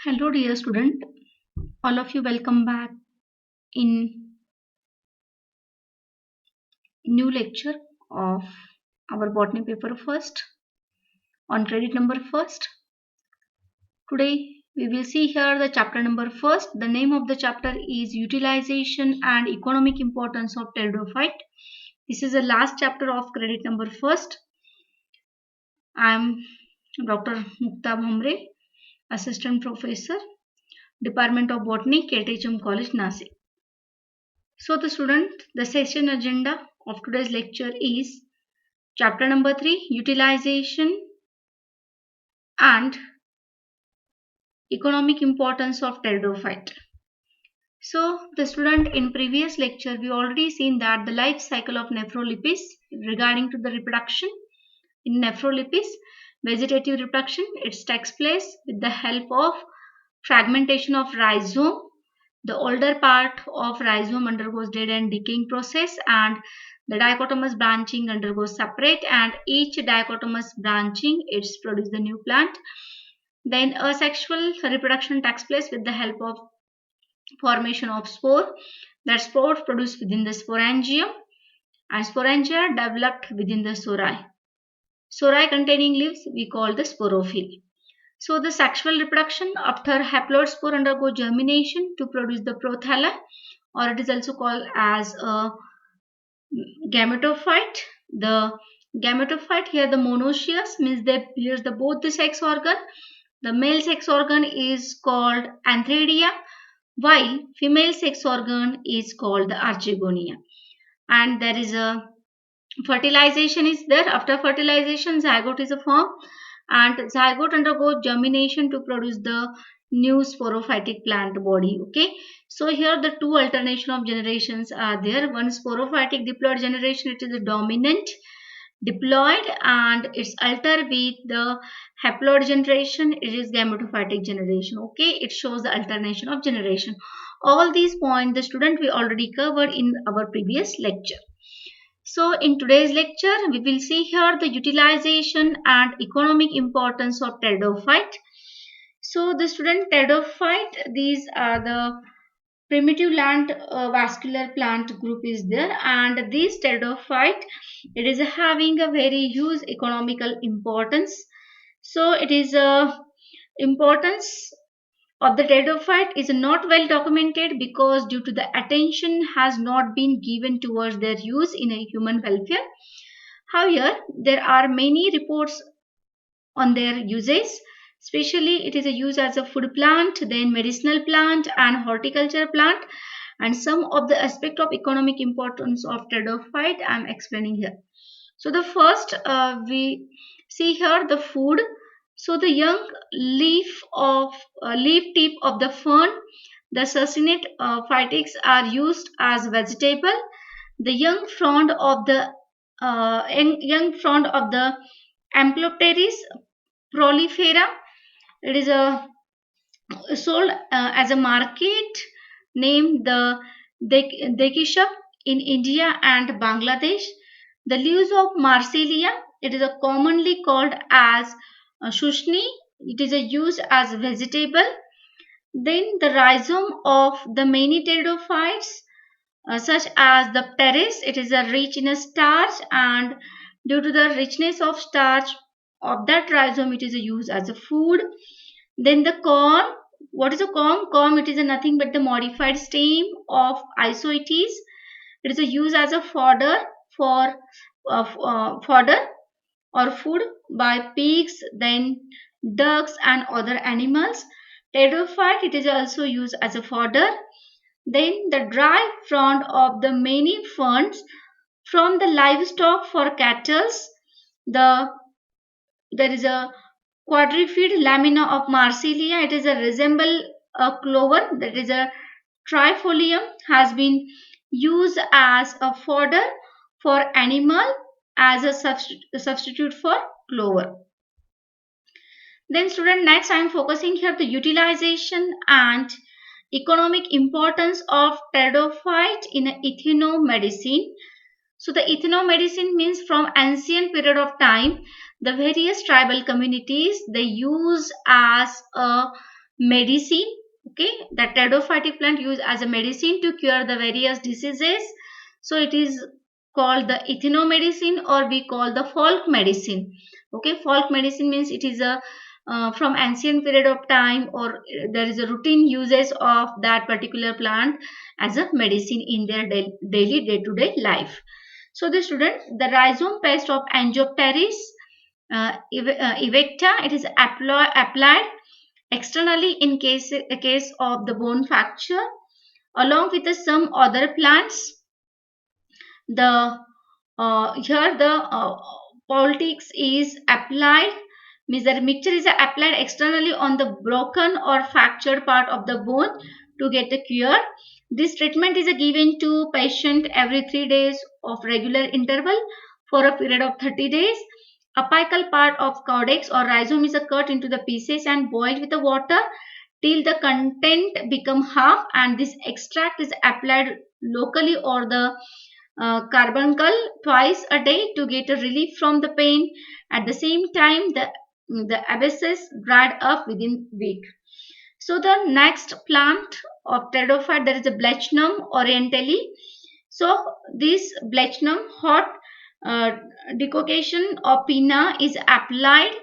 Hello, dear student. All of you, welcome back in new lecture of our botany paper first on credit number first. Today we will see here the chapter number first. The name of the chapter is Utilization and Economic Importance of Pteridophyte. This is the last chapter of credit number first. I am Dr. Mukta Bhamre, Assistant Professor, Department of Botany, KTHM College, Nasik. So the student, the session agenda of today's lecture is chapter number 3, Utilization and Economic Importance of Pteridophyte. So the student, in previous lecture we already seen that the life cycle of Nephrolipis regarding to the reproduction. In Nephrolipis, vegetative reproduction, it takes place with the help of fragmentation of rhizome. The older part of rhizome undergoes dead and decaying process, and the dichotomous branching undergoes separate, and each dichotomous branching it's produce the new plant. Then asexual reproduction takes place with the help of formation of spore. That spores produced within the sporangium, and sporangia developed within the sori. Sori containing leaves we call the sporophyll. So the sexual reproduction after haploid spore undergo germination to produce the prothala, or it is also called as a gametophyte. The gametophyte here, the monoecious means they bears the both the sex organ. The male sex organ is called antheridia, while female sex organ is called the archegonia. And there is a fertilization is there. After fertilization, zygote is a form, and zygote undergoes germination to produce the new sporophytic plant body. Okay, so here the two alternation of generations are there. One sporophytic diploid generation, it is a dominant diploid, and it's alter with the haploid generation, it is gametophytic generation. Okay, it shows the alternation of generation. All these points the student we already covered in our previous lecture. So in today's lecture, we will see here the utilization and economic importance of pteridophyte. So the student pteridophyte, these are the primitive land vascular plant group is there, and this pteridophyte, it is having a very huge economical importance. So it is a importance of the pteridophyte is not well documented because due to the attention has not been given towards their use in a human welfare. However, there are many reports on their uses. Especially, it is a use as a food plant, then medicinal plant and horticulture plant. And some of the aspect of economic importance of pteridophyte I am explaining here. So the first we see here the food. So the young leaf tip of the fern, the succinate phytics are used as vegetable. The young frond of the Amplopteris prolifera, it is a sold as a market named the Dekisha in India and Bangladesh. The leaves of Marsilia, it is a commonly called as shushni. It is a used as vegetable. Then the rhizome of the many pteridophytes, such as the pteris, it is a rich in a starch, and due to the richness of starch of that rhizome, it is a used as a food. Then the corm, what is a corm? Corm, it is a nothing but the modified stem of Isoetes. It is a used as a fodder for fodder or food by pigs, then ducks and other animals. Pteridophyte, it is also used as a fodder. Then the dry frond of the many ferns from the livestock for cattle. The there is a quadrifid lamina of Marsilia. It is a resemble a clover, that is a trifolium, has been used as a fodder for animal as a substitute for clover. Then student, next I am focusing here the utilization and economic importance of pteridophyte in ethnomedicine. So the ethnomedicine means from ancient period of time, the various tribal communities they use as a medicine. Okay, the pteridophytic plant used as a medicine to cure the various diseases. So it is called the ethnomedicine, or we call the folk medicine. Okay, folk medicine means it is a from ancient period of time, or there is a routine uses of that particular plant as a medicine in their daily day-to-day life. So the student, the rhizome paste of Angiopteris evicta, it is applied externally in case of the bone fracture, along with some other plants. The here the politics is applied, means the mixture is applied externally on the broken or fractured part of the bone to get a cure. This treatment is given to patient every 3 days of regular interval for a period of 30 days. Apical part of caudex or rhizome is cut into the pieces and boiled with the water till the content become half, and this extract is applied locally or the carbuncle twice a day to get a relief from the pain. At the same time, the abscess dried up within week. So the next plant of pteridophyte, there is a Blechnum orientale. So this Blechnum hot uh, decoction of pinna is applied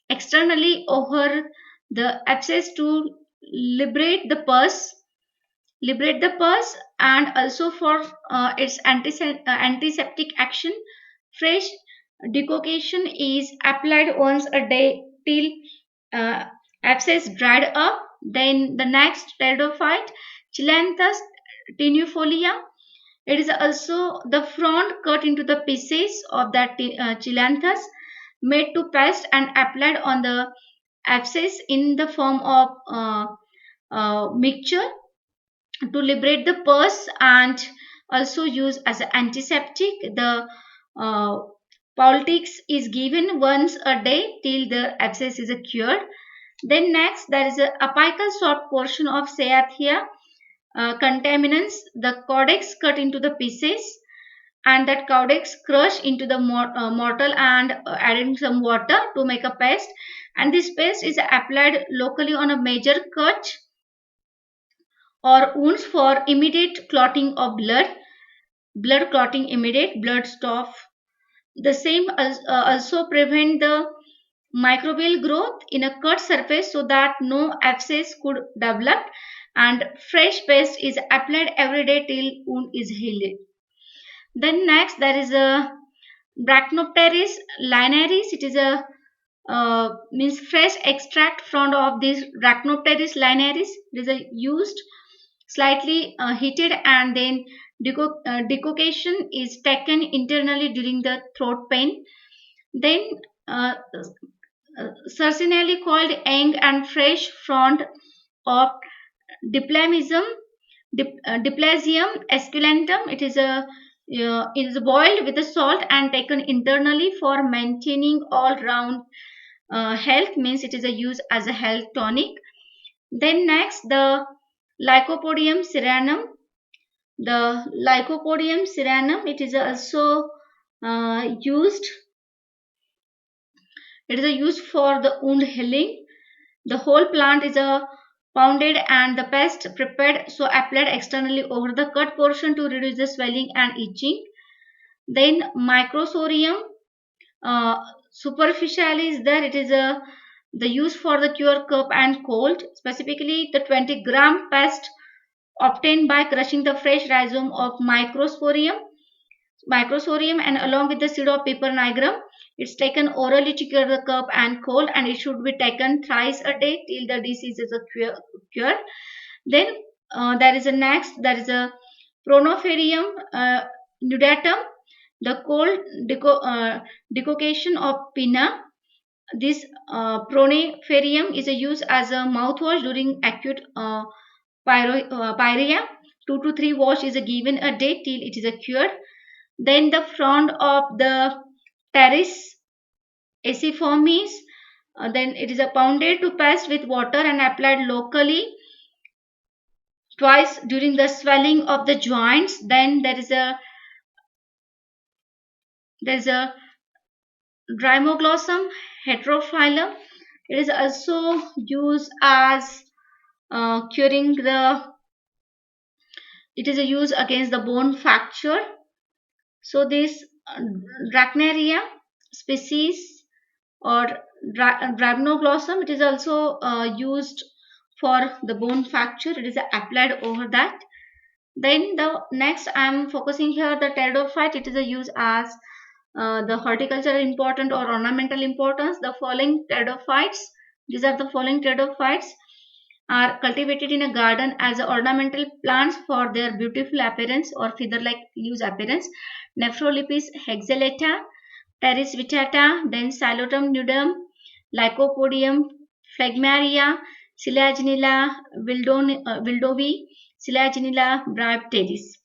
externally over the abscess to liberate the pus and also for its antiseptic action. Fresh decoction is applied once a day till uh, abscess dried up. Then the next pteridophyte, Chilanthus tenuifolia, it is also the frond cut into the pieces of that Chilanthus, made to paste and applied on the abscess in the form of mixture to liberate the pus, and also used as an antiseptic. The uh, politics is given once a day till the abscess is cured. Then next there is a apical short portion of Cyathea contaminants, the caudex cut into the pieces, and that caudex crushed into the mortar and adding some water to make a paste, and this paste is applied locally on a major cut or wounds for immediate clotting of blood clotting, immediate blood stop. The same also prevent the microbial growth in a cut surface so that no abscess could develop, and fresh paste is applied every day till wound is healed. Then next there is a Brachypteris linearis. It is a means fresh extract from of this Brachypteris linearis. It is a used slightly heated, and then decoction is taken internally during the throat pain. Then uh, Sarsinelli called young and fresh frond of Diplamism, Diplasium esculentum. It is boiled with the salt and taken internally for maintaining all round health, means it is a use as a health tonic. Then next the Lycopodium ceranum. The Lycopodium ceranum, it is also used. It is a use for the wound healing. The whole plant is a pounded and the paste prepared, so applied externally over the cut portion to reduce the swelling and itching. Then Microsorium superficialis, there it is a the use for the cure cough and cold, specifically the 20-gram paste obtained by crushing the fresh rhizome of Microsorium, and along with the seed of Piper nigrum. It's taken orally to cure the cough and cold, and it should be taken thrice a day till the disease is cured. Then there is a next, there is a Pronotherium nudatum, the cold decoction of pinna. This Pronotherium is a use as a mouthwash during acute pyrrhia. 2 to 3 wash is given a day till it is cured. Then the frond of the Pteris aceiformis, then it is pounded to paste with water and applied locally twice during the swelling of the joints. Then there is a Drymoglossum heterophyllum. It is also used as curing the, it is a use against the bone fracture. So this Dracnaria species or Drabnoglossum, it is also used for the bone fracture. It is applied over that. Then the next I am focusing here the pteridophyte. It is a use as the horticultural important or ornamental importance. The following pteridophytes, these are the following pteridophytes are cultivated in a garden as ornamental plants for their beautiful appearance or feather-like leaves appearance. Nephrolepis hexalata, Teres vitata, then Xylotum nudum, Lycopodium, Phlegmaria, Silaginilla wildovi, Silaginilla bryopteris.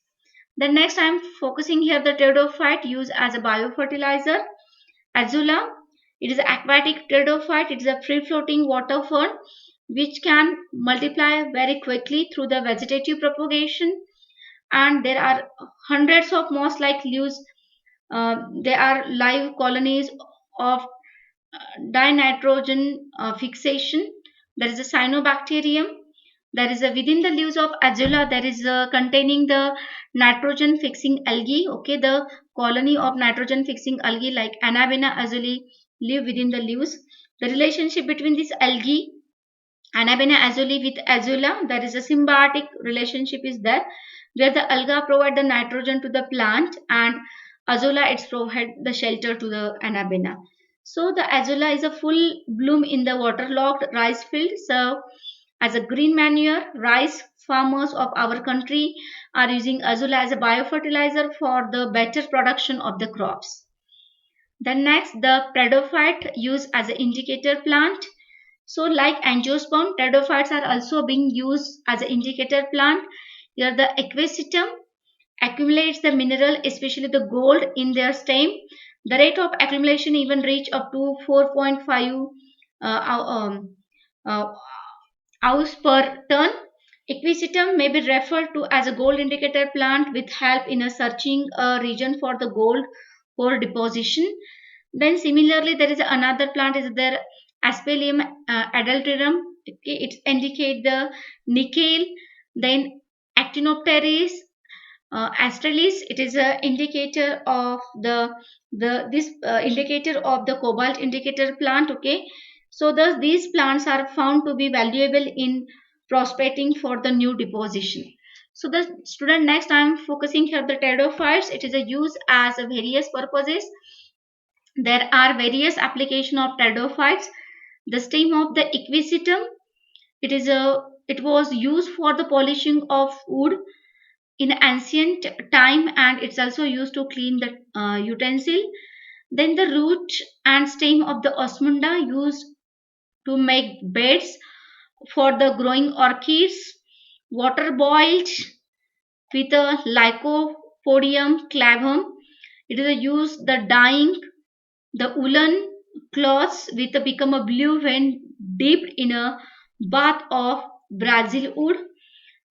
Then next I am focusing here the pteridophyte used as a biofertilizer. Azula, it is an aquatic pteridophyte. It is a free-floating water fern which can multiply very quickly through the vegetative propagation, and there are hundreds of moss-like leaves. They are live colonies of dinitrogen fixation. There is a cyanobacterium. There is a within the leaves of Azula. There is a containing the nitrogen fixing algae. Okay, the colony of nitrogen fixing algae like Anabaena azuli live within the leaves. The relationship between this algae Anabaena azuli with Azula, there is a symbiotic relationship is there, where the alga provide the nitrogen to the plant and Azula it's provide the shelter to the Anabaena. So the Azula is a full bloom in the waterlogged rice field. So as a green manure, rice farmers of our country are using Azula as a biofertilizer for the better production of the crops. Then next, the pteridophyte used as an indicator plant. So like angiosperm, pteridophytes are also being used as an indicator plant. Here the equisetum accumulates the mineral, especially the gold in their stem. The rate of accumulation even reach up to 4.5 uh, ounce per ton. Equisetum may be referred to as a gold indicator plant with help in a searching a region for the gold for deposition. Then similarly, there is another plant is there Aspelium adulterum. Okay, it indicate the nickel. Then Actinopteris Astralis. It is a indicator of the this indicator of the cobalt indicator plant. Okay, so thus these plants are found to be valuable in prospecting for the new deposition. So the student next I am focusing here the pteridophytes. It is a use as a various purposes. There are various application of pteridophytes. The stem of the equisetum, it was used for the polishing of wood in ancient time, and it's also used to clean the utensil. Then the root and stem of the osmunda used to make beds for the growing orchids. Water boiled with a Lycopodium clavum. It is a use the dyeing the woolen cloths with become a blue when dipped in a bath of Brazil wood.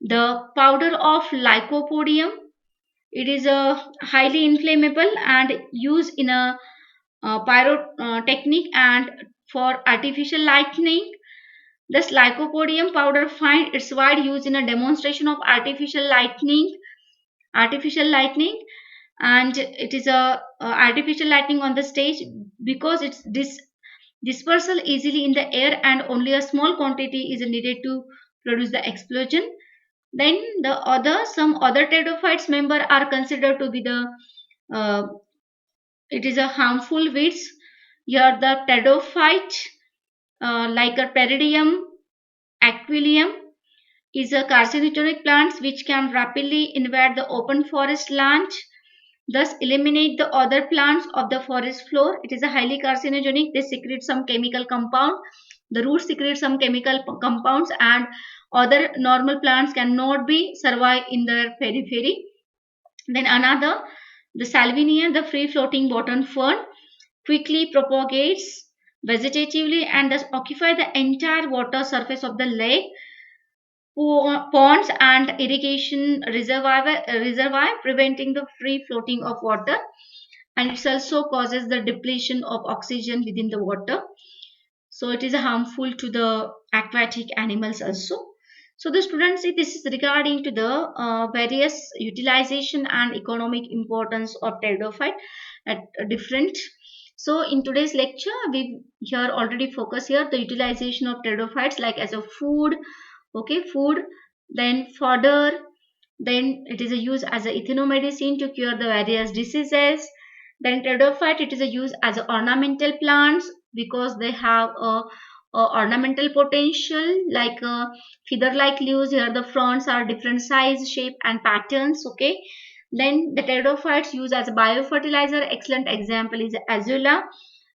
The powder of Lycopodium, it is a highly inflammable and used in a pyrotechnic and for artificial lightning. This Lycopodium powder find its wide use in a demonstration of artificial lightning, and it is artificial lightning on the stage because it's dispersal easily in the air and only a small quantity is needed to produce the explosion. Then some other pteridophytes member are considered to be the uh, it is a harmful weeds. Here the pteridophyte like a Pteridium aquilium is a carcinogenic plants which can rapidly invade the open forest land, thus eliminate the other plants of the forest floor. It is a highly carcinogenic. They secrete some chemical compound. The roots secrete some chemical compounds, and other normal plants cannot be survive in their periphery. Then another, the Salvinia, the free floating bottom fern, quickly propagates vegetatively and thus occupy the entire water surface of the lake, ponds and irrigation reservoir, preventing the free floating of water, and it also causes the depletion of oxygen within the water. So it is harmful to the aquatic animals also. So the students see this is regarding to the various utilization and economic importance of pteridophyte at different. So in today's lecture, we here already focus here the utilization of pteridophytes like as a food, okay, food, then fodder, then it is a use as a ethnomedicine to cure the various diseases. Then pteridophyte it is a use as a ornamental plants because they have a ornamental potential like feather like leaves. Here the fronds are different size, shape and patterns. Okay. Then the pteridophytes use as a biofertilizer. Excellent example is azula.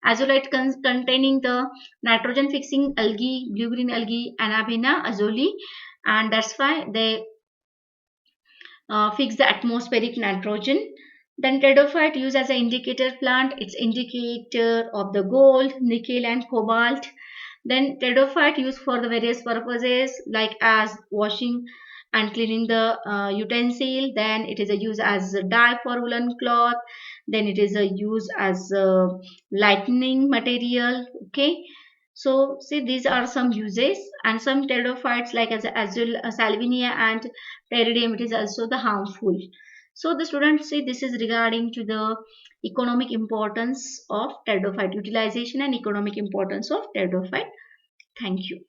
Azulite containing the nitrogen fixing algae, blue green algae, Anabaena azuli, and that's why they fix the atmospheric nitrogen. Then pteridophyte used as an indicator plant. It's indicator of the gold, nickel and cobalt. Then pteridophyte used for the various purposes like as washing and cleaning the utensil. Then it is a use as a dye for woolen cloth. Then it is a use as a lightning material. Okay. So see these are some uses, and some pteridophytes like as azul, salvinia and pteridium it is also the harmful. So the students see this is regarding to the economic importance of pteridophyte, utilization and economic importance of pteridophyte. Thank you.